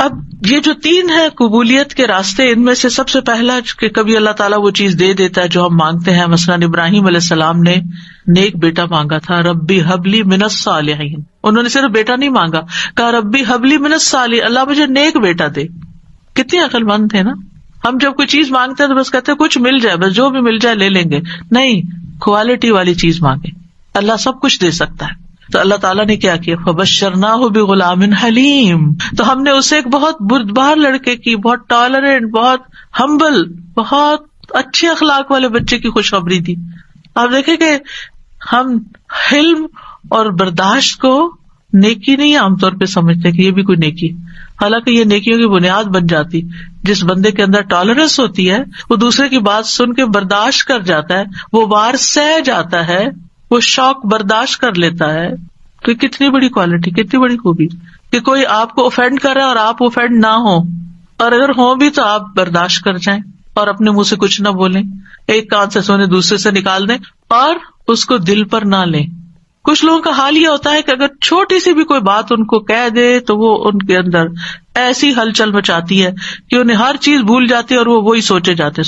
اب یہ جو تین ہے قبولیت کے راستے، ان میں سے سب سے پہلا کہ کبھی اللہ تعالیٰ وہ چیز دے دیتا ہے جو ہم مانگتے ہیں. مثلاً ابراہیم علیہ السلام نے نیک بیٹا مانگا تھا، ربی حبلی من الصالحین. انہوں نے صرف بیٹا نہیں مانگا، کہا ربی حبلی من الصالحین، اللہ مجھے نیک بیٹا دے. کتنے عقل مند تھے نا. ہم جب کوئی چیز مانگتے ہیں تو بس کہتے ہیں کچھ مل جائے، بس جو بھی مل جائے لے لیں گے. نہیں، کوالٹی والی چیز مانگے، اللہ سب کچھ دے سکتا ہے. تو اللہ تعالیٰ نے کیا کیا، فبشرناہ بغلام حلیم، تو ہم نے اسے ایک بہت بردبار لڑکے کی، بہت ٹالرنٹ، بہت ہمبل، بہت اچھے اخلاق والے بچے کی خوشخبری دی. آپ دیکھیں کہ ہم حلم اور برداشت کو نیکی نہیں عام طور پہ سمجھتے کہ یہ بھی کوئی نیکی، حالانکہ یہ نیکیوں کی بنیاد بن جاتی. جس بندے کے اندر ٹالرنس ہوتی ہے، وہ دوسرے کی بات سن کے برداشت کر جاتا ہے، وہ وار سہ جاتا ہے، وہ شوق برداشت کر لیتا ہے. تو کتنی بڑی کوالٹی، کتنی بڑی خوبی کہ کوئی آپ کو اوفینڈ کر رہا ہے اور آپ اوفینڈ نہ ہو، اور اگر ہو بھی تو آپ برداشت کر جائیں اور اپنے منہ سے کچھ نہ بولیں، ایک کان سے سونے دوسرے سے نکال دیں اور اس کو دل پر نہ لیں. کچھ لوگوں کا حال یہ ہوتا ہے کہ اگر چھوٹی سی بھی کوئی بات ان کو کہہ دے تو وہ ان کے اندر ایسی ہلچل مچاتی ہے کہ انہیں ہر چیز بھول جاتی ہے اور وہ وہی سوچے جاتے.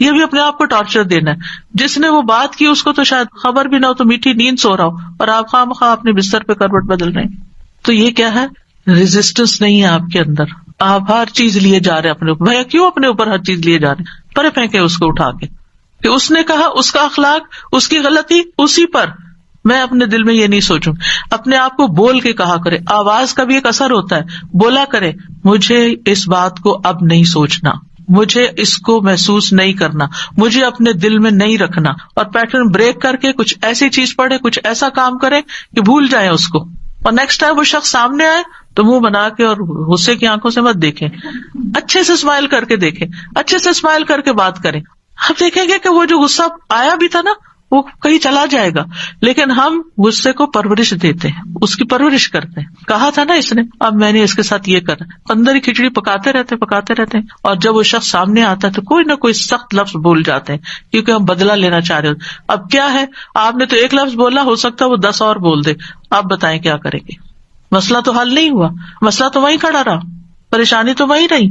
یہ بھی اپنے آپ کو ٹارچر دینا ہے. جس نے وہ بات کی اس کو تو شاید خبر بھی نہ ہو، تو میٹھی نیند سو رہا ہو اور آپ خواہ مخواہ اپنے بستر پہ کروٹ بدل رہے ہیں. تو یہ کیا ہے، ریزسٹنس نہیں ہے آپ کے اندر. آپ ہر چیز لیے جا رہے ہیں اپنے اوپر. بھیا کیوں اپنے اوپر ہر چیز لیے جا رہے ہیں؟ پرے پھینکے اس کو اٹھا کے کہ اس نے کہا، اس کا اخلاق، اس کی غلطی اسی پر. میں اپنے دل میں یہ نہیں سوچوں. اپنے آپ کو بول کے کہا کرے. آواز کا بھی ایک اثر ہوتا ہے. بولا کرے مجھے اس بات کو اب نہیں سوچنا، مجھے اس کو محسوس نہیں کرنا، مجھے اپنے دل میں نہیں رکھنا، اور پیٹرن بریک کر کے کچھ ایسی چیز پڑھے، کچھ ایسا کام کرے کہ بھول جائیں اس کو، اور نیکسٹ ٹائم وہ شخص سامنے آئے تو منہ بنا کے اور غصے کی آنکھوں سے مت دیکھیں، اچھے سے اسمائل کر کے دیکھیں، اچھے سے اسمائل کر کے بات کریں. آپ دیکھیں گے کہ وہ جو غصہ آیا بھی تھا نا وہ کہیں چلا جائے گا، لیکن ہم غصے کو پرورش دیتے ہیں، اس کی پرورش کرتے ہیں. کہا تھا نا اس نے، اب میں نے اس کے ساتھ یہ کرا، اندر ہی کھچڑی پکاتے رہتے ہیں، اور جب وہ شخص سامنے آتا ہے تو کوئی نہ کوئی سخت لفظ بول جاتے ہیں کیونکہ ہم بدلہ لینا چاہ رہے ہوتے. اب کیا ہے، آپ نے تو ایک لفظ بولا، ہو سکتا ہے وہ 10 اور بول دے. آپ بتائیں کیا کریں گے؟ مسئلہ تو حل نہیں ہوا، مسئلہ تو وہیں کھڑا رہا، پریشانی تو وہیں رہی،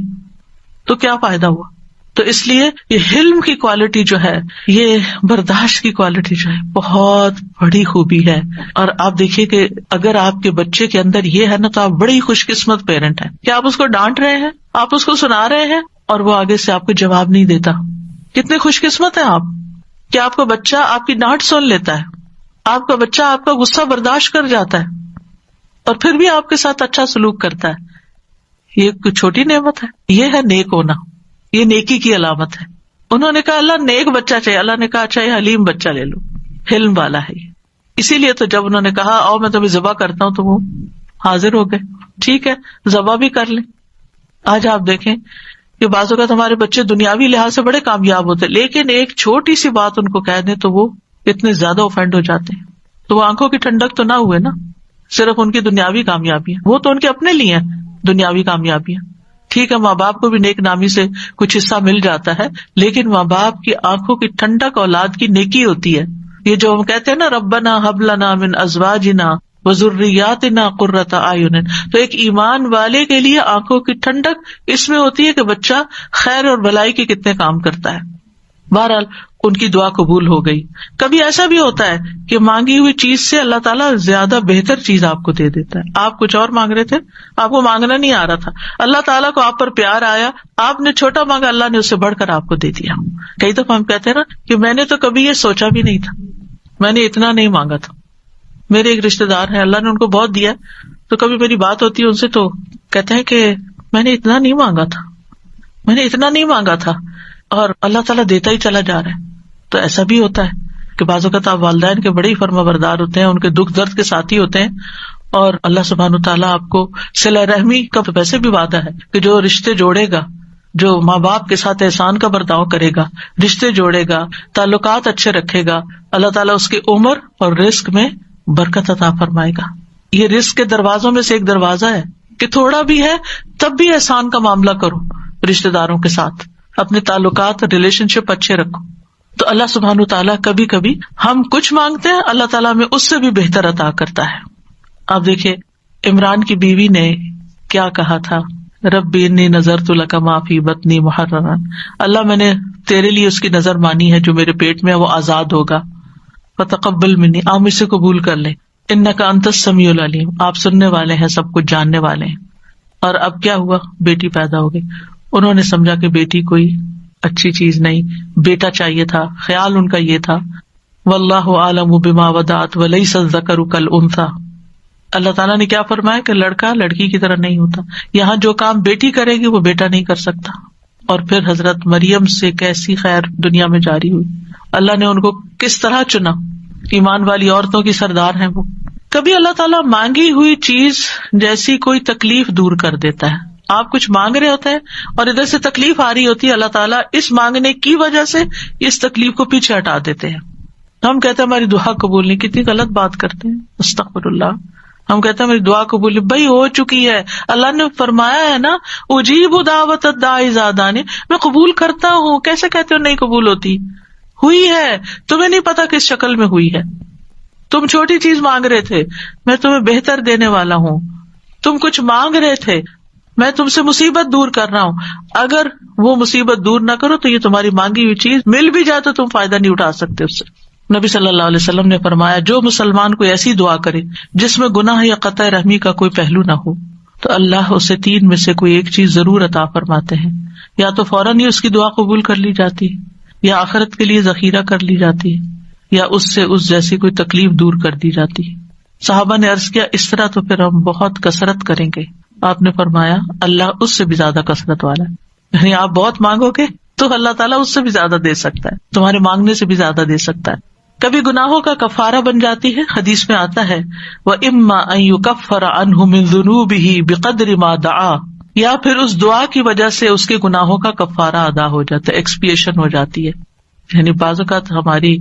تو کیا فائدہ ہوا؟ تو اس لیے یہ حلم کی کوالٹی جو ہے، یہ برداشت کی کوالٹی جو ہے، بہت بڑی خوبی ہے. اور آپ دیکھیے کہ اگر آپ کے بچے کے اندر یہ ہے نا تو آپ بڑی خوش قسمت پیرنٹ ہیں کہ آپ اس کو ڈانٹ رہے ہیں، آپ اس کو سنا رہے ہیں اور وہ آگے سے آپ کو جواب نہیں دیتا. کتنے خوش قسمت ہیں آپ کہ آپ کا بچہ آپ کی ڈانٹ سن لیتا ہے، آپ کا بچہ آپ کا غصہ برداشت کر جاتا ہے اور پھر بھی آپ کے ساتھ اچھا سلوک کرتا ہے. یہ کوئی چھوٹی نعمت ہے، یہ ہے نیک ہونا، یہ نیکی کی علامت ہے. انہوں نے کہا اللہ نیک بچہ چاہیے، اللہ نے کہا اچھا یہ حلیم بچہ لے لو، حلم والا ہے یہ. اسی لیے تو جب انہوں نے کہا آؤ میں تمہیں ذبح کرتا ہوں تو وہ حاضر ہو گئے. ٹھیک ہے ذبح بھی کر لیں. آج آپ دیکھیں کہ بعض اوقات ہمارے بچے دنیاوی لحاظ سے بڑے کامیاب ہوتے، لیکن ایک چھوٹی سی بات ان کو کہہ دیں تو وہ اتنے زیادہ اوفینڈ ہو جاتے ہیں. تو وہ آنکھوں کی ٹھنڈک تو نہ ہوئے نا، صرف ان کی دنیاوی کامیابی ہے، وہ تو ان کے اپنے لیے ہیں دنیاوی کامیابیاں. ٹھیک ہے ماں باپ کو بھی نیک نامی سے کچھ حصہ مل جاتا ہے، لیکن ماں باپ کی آنکھوں کی ٹھنڈک اولاد کی نیکی ہوتی ہے. یہ جو ہم کہتے ہیں نا ربنا ہب لنا من ازواجنا وذریاتنا قرۃ اعین، تو ایک ایمان والے کے لیے آنکھوں کی ٹھنڈک اس میں ہوتی ہے کہ بچہ خیر اور بھلائی کے کتنے کام کرتا ہے. بہرحال ان کی دعا قبول ہو گئی. کبھی ایسا بھی ہوتا ہے کہ مانگی ہوئی چیز سے اللہ تعالیٰ زیادہ بہتر چیز آپ کو دے دیتا ہے. آپ کچھ اور مانگ رہے تھے، آپ کو مانگنا نہیں آ رہا تھا، اللہ تعالیٰ کو آپ پر پیار آیا، آپ نے چھوٹا مانگا، اللہ نے اس سے بڑھ کر آپ کو دے دیا. کئی دفعہ ہم کہتے ہیں نا کہ میں نے تو کبھی یہ سوچا بھی نہیں تھا، میں نے اتنا نہیں مانگا تھا. میرے ایک رشتے دار ہیں، اللہ نے ان کو بہت دیا، تو کبھی میری بات ہوتی ہے ان سے تو کہتے ہیں کہ میں نے اتنا نہیں مانگا تھا، میں نے اتنا نہیں مانگا تھا، اور اللہ تعالیٰ دیتا ہی چلا جا رہا ہے. تو ایسا بھی ہوتا ہے کہ بعض اوقات آپ والدین کے بڑے ہی فرما بردار ہوتے ہیں، ان کے دکھ درد کے ساتھی ہوتے ہیں، اور اللہ سبحانہ تعالیٰ آپ کو صلہ رحمی کا ویسے بھی وعدہ ہے کہ جو رشتے جوڑے گا، جو ماں باپ کے ساتھ احسان کا برتاؤ کرے گا، رشتے جوڑے گا، تعلقات اچھے رکھے گا، اللہ تعالیٰ اس کی عمر اور رزق میں برکت عطا فرمائے گا. یہ رزق کے دروازوں میں سے ایک دروازہ ہے کہ تھوڑا بھی ہے تب بھی احسان کا معاملہ کرو، رشتے داروں کے ساتھ اپنے تعلقات اور ریلیشن شپ اچھے رکھو. تو اللہ سبحانہ تعالیٰ کبھی کبھی ہم کچھ مانگتے ہیں، اللہ تعالیٰ میں اس سے بھی بہتر عطا کرتا ہے. آپ دیکھیے عمران کی بیوی نے کیا کہا تھا، ربی انی نذرت لک ما فی بطنی محررا، اللہ میں نے تیرے لیے اس کی نظر مانی ہے جو میرے پیٹ میں ہے وہ آزاد ہوگا، فتقبل منی، آپ مجھ سے قبول کر لیں، انک انت السمیع العلیم، آپ سننے والے ہیں، سب کچھ جاننے والے ہیں۔ اور اب کیا ہوا، بیٹی پیدا ہو گئی۔ انہوں نے سمجھا کہ بیٹی کوئی اچھی چیز نہیں، بیٹا چاہیے تھا، خیال ان کا یہ تھا، واللہ اعلم بما وضعت ولیس الذکر کالانثی، اللہ تعالیٰ نے کیا فرمایا کہ لڑکا لڑکی کی طرح نہیں ہوتا، یہاں جو کام بیٹی کرے گی وہ بیٹا نہیں کر سکتا۔ اور پھر حضرت مریم سے کیسی خیر دنیا میں جاری ہوئی، اللہ نے ان کو کس طرح چنا، ایمان والی عورتوں کی سردار ہیں وہ۔ کبھی اللہ تعالیٰ مانگی ہوئی چیز جیسی کوئی تکلیف دور کر دیتا ہے، آپ کچھ مانگ رہے ہوتے ہیں اور ادھر سے تکلیف آ رہی ہوتی ہے، اللہ تعالیٰ اس مانگنے کی وجہ سے اس تکلیف کو پیچھے ہٹا دیتے ہیں۔ ہم کہتے ہیں ہماری دعا قبول نہیں، کتنی غلط بات کرتے ہیں، استغفر اللہ۔ ہم کہتے ہیں میری دعا قبول نہیں، بھائی ہو چکی ہے، اللہ نے فرمایا ہے نا اجیب دعوت الداعی اذا دعانی، میں قبول کرتا ہوں، کیسے کہتے ہو نہیں قبول ہوتی، ہوئی ہے، تمہیں نہیں پتا کس شکل میں ہوئی ہے، تم چھوٹی چیز مانگ رہے تھے، میں تمہیں بہتر دینے والا ہوں، تم کچھ مانگ رہے تھے، میں تم سے مصیبت دور کر رہا ہوں، اگر وہ مصیبت دور نہ کرو تو یہ تمہاری مانگی ہوئی چیز مل بھی جائے تو تم فائدہ نہیں اٹھا سکتے اس سے۔ نبی صلی اللہ علیہ وسلم نے فرمایا جو مسلمان کو ایسی دعا کرے جس میں گناہ یا قطع رحمی کا کوئی پہلو نہ ہو تو اللہ اسے تین میں سے کوئی ایک چیز ضرور عطا فرماتے ہیں، یا تو فوراً ہی اس کی دعا قبول کر لی جاتی ہے، یا آخرت کے لیے ذخیرہ کر لی جاتی ہے، یا اس سے اس جیسی کوئی تکلیف دور کر دی جاتی ہے۔ صحابہ نے عرض کیا اس طرح تو پھر ہم بہت کثرت کریں گے، آپ نے فرمایا اللہ اس سے بھی زیادہ کثرت والا ہے، یعنی آپ بہت مانگو گے تو اللہ تعالیٰ اس سے بھی زیادہ دے سکتا ہے، تمہارے مانگنے سے بھی زیادہ دے سکتا ہے۔ کبھی گناہوں کا کفارہ بن جاتی ہے، حدیث میں آتا ہے وَإِمَّا أَن يُكَفَّرَ عَنْهُ مِن ذُنُوبِهِ بِقَدْرِ مَا دَعَا، یا پھر اس دعا کی وجہ سے اس کے گناہوں کا کفارہ ادا ہو جاتا ہے، ایکسپیشن ہو جاتی ہے۔ یعنی بعض اوقات ہماری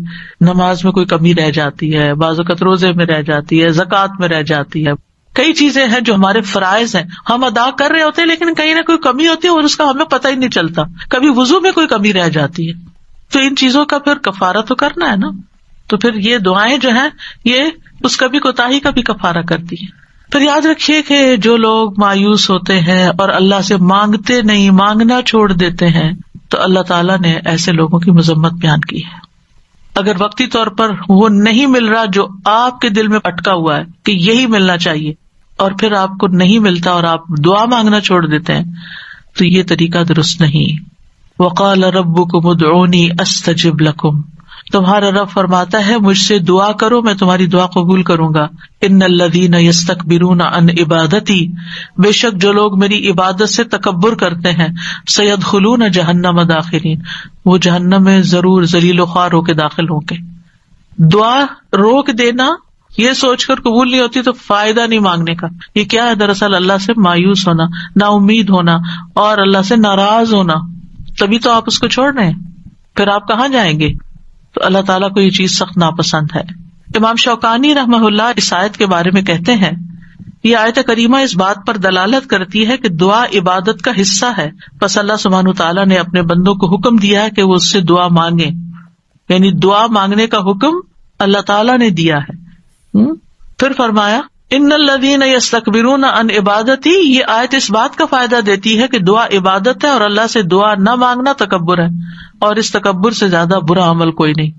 نماز میں کوئی کمی رہ جاتی ہے، بعض اوقات روزے میں رہ جاتی ہے، زکوٰۃ میں رہ جاتی ہے، کئی چیزیں ہیں جو ہمارے فرائض ہیں ہم ادا کر رہے ہوتے ہیں لیکن کہیں نہ کوئی کمی ہوتی ہے اور اس کا ہمیں پتہ ہی نہیں چلتا، کبھی وضو میں کوئی کمی رہ جاتی ہے، تو ان چیزوں کا پھر کفارہ تو کرنا ہے نا، تو پھر یہ دعائیں جو ہیں یہ اس کبھی کوتاہی کا بھی کفارہ کرتی ہیں۔ پھر یاد رکھیے کہ جو لوگ مایوس ہوتے ہیں اور اللہ سے مانگتے نہیں، مانگنا چھوڑ دیتے ہیں، تو اللہ تعالیٰ نے ایسے لوگوں کی مذمت بیان کی ہے۔ اگر وقتی طور پر وہ نہیں مل رہا جو آپ کے دل میں اٹکا ہوا ہے کہ یہی ملنا چاہیے، اور پھر آپ کو نہیں ملتا اور آپ دعا مانگنا چھوڑ دیتے ہیں، تو یہ طریقہ درست نہیں۔ وقال ربکم ادعونی استجب لکم، تمہارا رب فرماتا ہے مجھ سے دعا کرو میں تمہاری دعا قبول کروں گا۔ ان الذین یستکبرون عن عبادتی، بے شک جو لوگ میری عبادت سے تکبر کرتے ہیں، سیدخلون جہنم داخرین، وہ جہنم میں ضرور ذلیل و خوار ہو کے داخل ہوں گے۔ دعا روک دینا یہ سوچ کر قبول نہیں ہوتی تو فائدہ نہیں مانگنے کا، یہ کیا ہے؟ دراصل اللہ سے مایوس ہونا، نا امید ہونا اور اللہ سے ناراض ہونا، تبھی تو آپ اس کو چھوڑ رہے ہیں، پھر آپ کہاں جائیں گے؟ تو اللہ تعالیٰ کو یہ چیز سخت ناپسند ہے۔ امام شوکانی رحمہ اللہ اس آیت کے بارے میں کہتے ہیں یہ آیت کریمہ اس بات پر دلالت کرتی ہے کہ دعا عبادت کا حصہ ہے، پس اللہ سبحانہ تعالیٰ نے اپنے بندوں کو حکم دیا ہے کہ وہ اس سے دعا مانگیں، یعنی دعا مانگنے کا حکم اللہ تعالیٰ نے دیا ہے۔ پھر فرمایا ان الذین یستکبرون عن عبادتی، یہ آیت اس بات کا فائدہ دیتی ہے کہ دعا عبادت ہے اور اللہ سے دعا نہ مانگنا تکبر ہے، اور اس تکبر سے زیادہ برا عمل کوئی نہیں۔